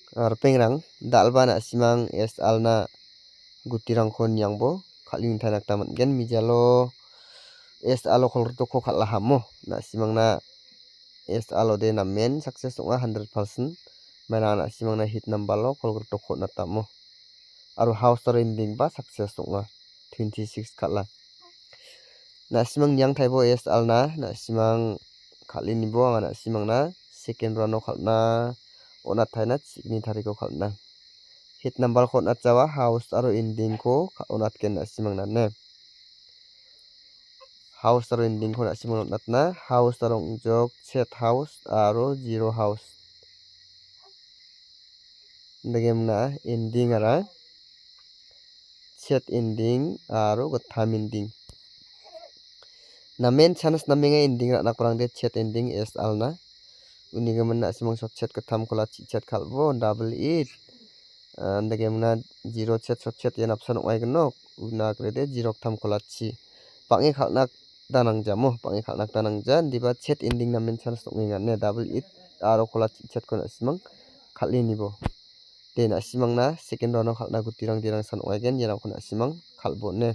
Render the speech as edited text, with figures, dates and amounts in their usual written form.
Pengrang dalba na simang es alna gutirang kon yangbo khalin tanak tamat gen mijalo es alo kolor to ko khala hamo na simang na es alo de na men success onga 100% mana na simang na hit nambalo kolor to ko na tamo aru house rending ba success onga 26 khala na simang yang thaibo es alna na simang khalini bo na simang na second round no khalna ona thaina chikni thariko khalna hit number khotna chawa house aro ending ko onat ken na simang na ne house aro ending ko na simang natna house aro jok set house aro zero house degem na ending ara set ending aro gotham ending na main chance na menga ending ra nakrang de set ending es alna unigaman na simang shot set gotham kola chat khalbo double it andagemna zero set shot set yan option oi gnok una krede zero tham kola chi pangi khalnak danang jamo pangi khalnak danang jan diba set ending na main chance tongenga ne double it aro kola chat kona simang khalini bo den asimang na second round khalna gutirang dirang san oi gen yerang kona simang khalbo ne